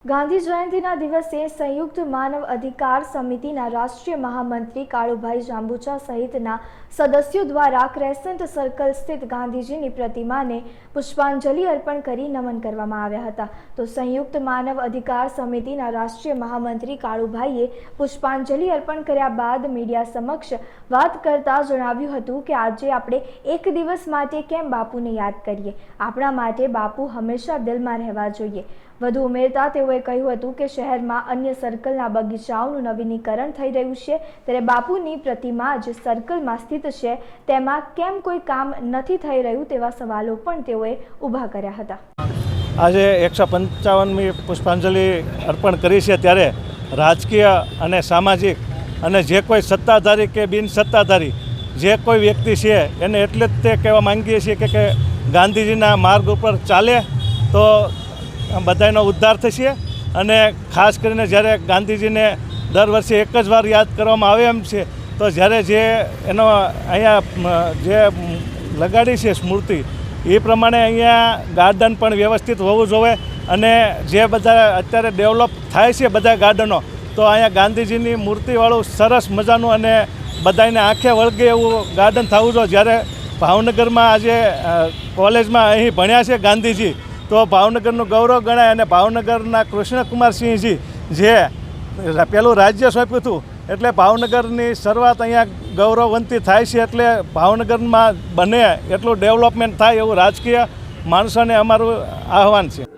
ગાંધી જયંતિના દિવસે સંયુક્ત માનવ અધિકાર સમિતિના રાષ્ટ્રીય મહામંત્રી કાળુભાઈ જાંબુચા સહિતના સદસ્યો દ્વારા ક્રેસન્ટ સર્કલ સ્થિત ગાંધીજીની પ્રતિમાને પુષ્પાંજલિ અર્પણ કરી નમન કરવામાં આવ્યા હતા. તો સંયુક્ત માનવ અધિકાર સમિતિના રાષ્ટ્રીય મહામંત્રી કાળુભાઈએ પુષ્પાંજલિ અર્પણ કર્યા બાદ મીડિયા સમક્ષ વાત કરતા જણાવ્યું હતું કે આજે આપણે એક દિવસ માટે કેમ બાપુને યાદ કરીએ. આપણા માટે બાપુ હંમેશા દિલમાં રહેવા જોઈએ. વધુ ઉમેરતા તેઓએ કહ્યું હતું કે શહેરમાં અન્ય સર્કલના બગીચાઓનું નવીનીકરણ થઈ રહ્યું છે, ત્યારે બાપુની પ્રતિમા જે સર્કલમાં સ્થિત છે તેમાં કેમ કોઈ કામ નથી થઈ રહ્યું તેવા સવાલો પણ તેઓએ ઊભા કર્યા હતા. આજે 155મી પુષ્પાંજલિ અર્પણ કરી છે, ત્યારે રાજકીય અને સામાજિક અને જે કોઈ સત્તાધારી કે બિન સત્તાધારી જે કોઈ વ્યક્તિ છે એને એટલે જ તે કહેવા માંગીએ છીએ કે ગાંધીજીના માર્ગ ઉપર ચાલે તો બધાનો ઉદ્ધાર થશે. અને ખાસ કરીને જ્યારે ગાંધીજીને દર વર્ષે એક જ વાર યાદ કરવામાં આવે એમ છે, તો જ્યારે જે એનો અહીંયા જે લગાડી છે સ્મૃતિ, એ પ્રમાણે અહીંયા ગાર્ડન પણ વ્યવસ્થિત હોવું જોઈએ. અને જે બધા અત્યારે ડેવલપ થાય છે બધા ગાર્ડનો, તો અહીંયા ગાંધીજીની મૂર્તિવાળું સરસ મજાનું અને બધાને આંખે વળગે એવું ગાર્ડન થવું જોઈએ. જ્યારે ભાવનગરમાં આજે કોલેજમાં અહીં ભણ્યા છે ગાંધીજી, તો ભાવનગરનું ગૌરવ ગણાય. અને ભાવનગરના કૃષ્ણકુમારસિંહજી જે પેલું રાજ્ય સોંપ્યું હતું, એટલે ભાવનગરની શરૂઆત અહીંયા ગૌરવવંતી થાય છે. એટલે ભાવનગરમાં બને એટલું ડેવલપમેન્ટ થાય એવું રાજકીય માણસોને અમારું આહવાન છે.